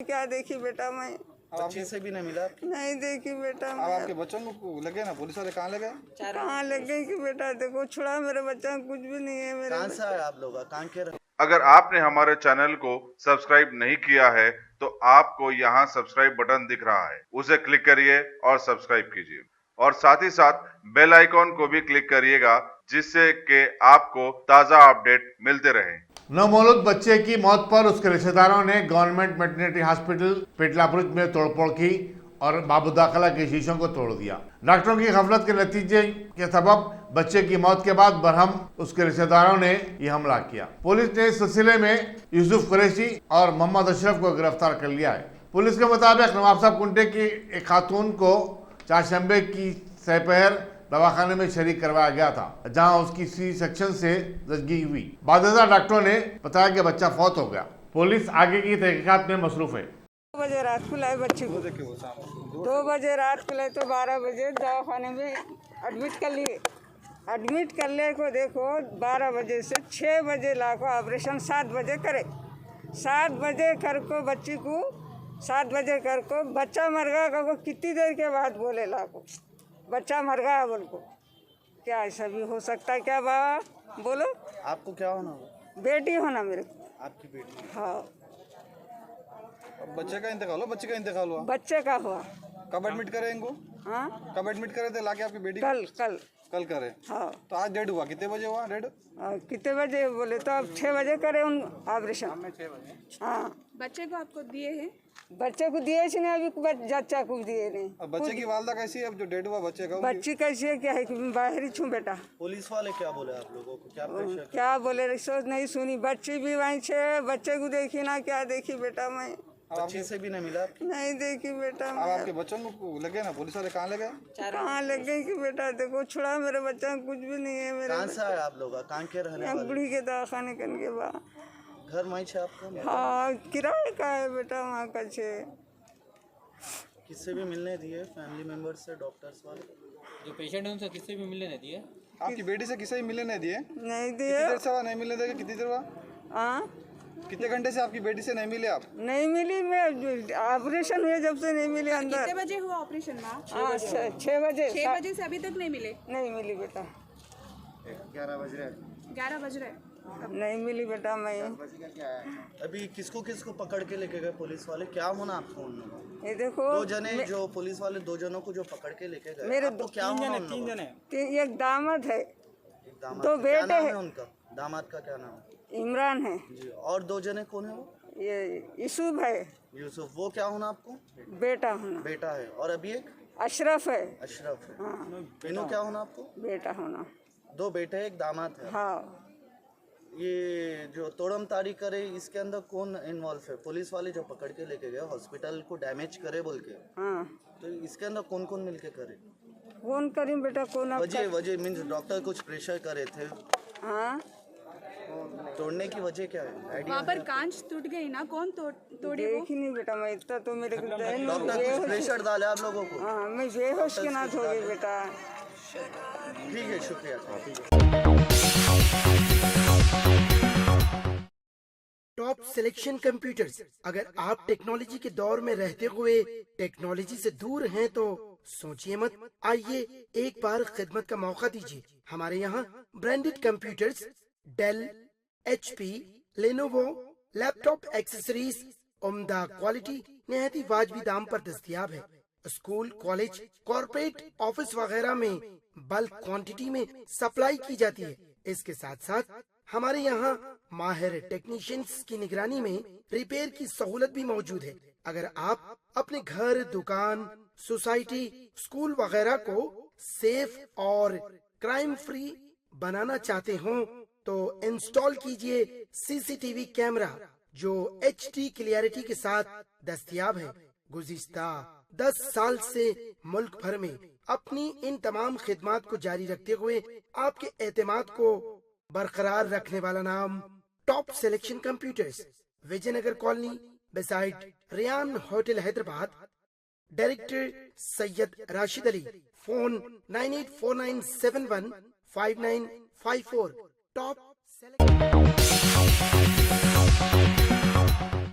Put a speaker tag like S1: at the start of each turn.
S1: क्या देखी बेटा मैं,
S2: अब आपके से भी नहीं मिला?
S1: नहीं देखी बेटा
S2: अब
S1: मैं।
S2: आपके बच्चों को लगे ना, पुलिस वाले कहाँ लगे?
S1: कहाँ लग गई कि बेटा देखो छुड़ा मेरे बच्चा, कुछ भी नहीं है मेरे।
S3: कहाँ से आए आप लोग, कहाँ के रहे?
S4: अगर आपने हमारे चैनल को सब्सक्राइब नहीं किया है तो आपको यहाँ सब्सक्राइब बटन दिख रहा है, उसे क्लिक करिए और सब्सक्राइब कीजिए और साथ ही साथ बेल आइकॉन को भी क्लिक करिएगा जिससे कि आपको ताज़ा अपडेट मिलते रहें।
S5: नवमौलूद बच्चे की मौत पर उसके रिश्तेदारों ने गवर्नमेंट वेटरनरी हॉस्पिटल पेटलापुर में तोड़फोड़ की और बाबूदाखला के शीशों को तोड़ दिया। डॉक्टरों की गफलत के नतीजे के सबब बच्चे की मौत के बाद बरहम उसके रिश्तेदारों ने यह हमला किया। पुलिस ने इस सिलसिले में यूसुफ कुरैशी और मोहम्मद अशरफ को गिरफ्तार कर लिया है। पुलिस के मुताबिक नवाब साहब कुंटे की एक खातून को चारशंबे की सपहर दवाखाने में शरीक करवाया गया था, जहां उसकी सी सेक्शन से जजगी हुई। बादशाह डॉक्टरों ने बताया कि बच्चा फौत हो गया। पुलिस आगे की तहकीकात में मसरूफ है।
S1: 2 बजे रात को लाए बच्चे को, 2 बजे रात को लाए तो 12 बजे दवाखाने में एडमिट कर लिए। एडमिट कर ले को देखो 12 बजे से 6 बजे ला को ऑपरेशन 7 बजे करे। 7 बजे कर को बच्ची को 7 बजे कर को बच्चा मर गया को कितनी देर के बाद बोले ला को बच्चा मर गया बोल को। क्या ऐसा भी हो सकता है क्या बाबा बोलो?
S3: आपको क्या होना हुआ?
S1: बेटी होना मेरे को।
S3: आपकी बेटी?
S1: हाँ
S2: अब बच्चे का इंतकाल हुआ? बच्चे का इंतकाल हुआ?
S1: बच्चे का हुआ।
S2: कब एडमिट करे इनको?
S1: हाँ
S2: कब एडमिट करे थे लाके आपकी बेटी?
S1: कल
S2: करे।
S1: हाँ।
S2: तो आज डेड हुआ, कितने बजे हुआ डेड?
S1: कितने बजे बोले तो अब 6 बजे करे उन ऑपरेशन। हाँ
S6: बच्चे को आपको दिए हैं?
S1: बच्चे को दिए नहीं, अभी बच्चा को दिए नहीं।
S2: अब बच्चे की वालदा कैसी है अब जो डेड हुआ बच्चे का?
S1: बच्ची कैसी है क्या है कि मैं बाहर ही छूँ बेटा।
S3: पुलिस वाले क्या बोले आप लोगों को, क्या प्रेशर?
S1: क्या बोले सोच नहीं सुनी। बच्ची भी वहीं छे, बच्चे को देखी ना, क्या देखी बेटा मैं,
S3: बच्चे से भी नहीं मिला?
S1: नहीं देखी बेटा
S2: अब
S1: मैं।
S2: आपके बच्चों को लगे ना, पुलिस वाले कहाँ लगे?
S1: कहाँ लग गई कि बेटा देखो छुड़ा मेरे बच्चा, कुछ भी नहीं है मेरे।
S3: कहाँ से आए आप लोग, कहाँ के रहने वाले?
S1: बुढ़ी के दवाखाने करने के बाद।
S3: घर वहीं से आपको?
S1: हाँ किराए का है बेटा वहाँ का छे।
S3: किससे भी मिलने दिए? फैमिली मेंबर्स से, डॉक्टर्स वाले
S7: जो पेशेंट है उनसे किससे भी मिलने नहीं दिए?
S2: आपकी बेटी से किसी मिलने नहीं दिए?
S1: नहीं
S2: कितनी
S1: दिए।
S2: देर से हुआ नहीं मिलने देगा? कितनी देर हुआ?
S1: हाँ
S2: कितने घंटे से आपकी बेटी से नहीं मिले आप?
S1: नहीं मिली, मैं ऑपरेशन हुए जब से नहीं मिली अंदर।
S6: कितने बजे हुआ ऑपरेशन माँ?
S1: हाँ 6 बजे।
S6: 6 बजे से अभी तक नहीं मिले?
S1: नहीं मिली बेटा।
S6: 11 बज रहे।
S1: अब नहीं मिली बेटा मैं।
S3: अभी किसको किसको पकड़ के लेके गए पुलिस वाले, क्या होना आपको उन लोगों?
S1: ये देखो
S3: 2 जने जो पुलिस वाले 2 जनों को जो पकड़ के लेके गए,
S1: मेरे
S3: आपको क्या होना उन लोगों?
S1: एक दामाद है,
S3: एक दामाद
S1: 2
S3: का क्या
S1: बेटे
S3: नाम
S1: हैं।
S3: है उनका? दामाद का क्या नाम है?
S1: इमरान है,
S3: जी। और 2 जने कौन है वो?
S1: ये यूसुफ है,
S3: यूसुफ। वो क्या होना आपको?
S1: बेटा होना।
S3: बेटा है। और अभी एक
S1: अशरफ है,
S3: अशरफ है।
S1: हाँ
S3: इन्हों क्या होना आपको?
S1: बेटा होना।
S3: 2 बेटे एक दामाद है।
S1: हाँ
S3: ये जो तोड़म ताड़ी करे इसके अंदर कौन इन्वॉल्व है? पुलिस वाले जो पकड़ के लेके गए हॉस्पिटल को डैमेज करे बोल के,
S1: हाँ
S3: तो इसके अंदर कौन कौन मिलके करे?
S1: कौन करीम बेटा कौन अब
S3: वजह मीन्स डॉक्टर कुछ प्रेशर करे थे,
S1: हाँ
S3: तोड़ने की वजह क्या है? आइडिया
S6: वहाँ पर कांच टूट गई ना, कौन तोड़े वो?
S1: देखी नहीं बेटा मैं, इतना तो मेरे को ध्यान नहीं।
S3: डॉक्टर कुछ प्रेशर डाले आप लोगों को?
S1: हाँ मैं बेहोश के नाथ हो गई बेटा।
S3: ठीक है, शुक्रिया।
S8: Top selection computers. अगर आप टेक्नोलॉजी के दौर में रहते हुए टेक्नोलॉजी से दूर हैं तो सोचिए मत, आइए एक बार खिदमत का मौका दीजिए। हमारे यहाँ branded computers Dell, HP, Lenovo, laptop accessories उम्दा क्वालिटी निहायत ही वाजबी दाम पर दस्तयाब है। स्कूल, कॉलेज, कॉर्पोरेट, ऑफिस वगैरह में बल्क क्वांटिटी में सप्लाई की जाती है। इसके साथ साथ हमारे यहाँ माहिर टेक्नीशियंस की निगरानी में रिपेयर की सहूलत भी मौजूद है। अगर आप अपने घर, दुकान, सोसाइटी, स्कूल वगैरह को सेफ और क्राइम फ्री बनाना चाहते हो तो इंस्टॉल कीजिए CCTV कैमरा जो HD क्लियरिटी के साथ दस्तयाब है। गुज़िश्ता 10 साल से मुल्क भर में अपनी इन तमाम खिदमात को जारी रखते हुए आपके एतमाद को बरकरार रखने वाला नाम top selection computers, Vijayanagar colony beside Riyan hotel Hyderabad. Director Syed Rashid Ali. Phone 9849715954। Top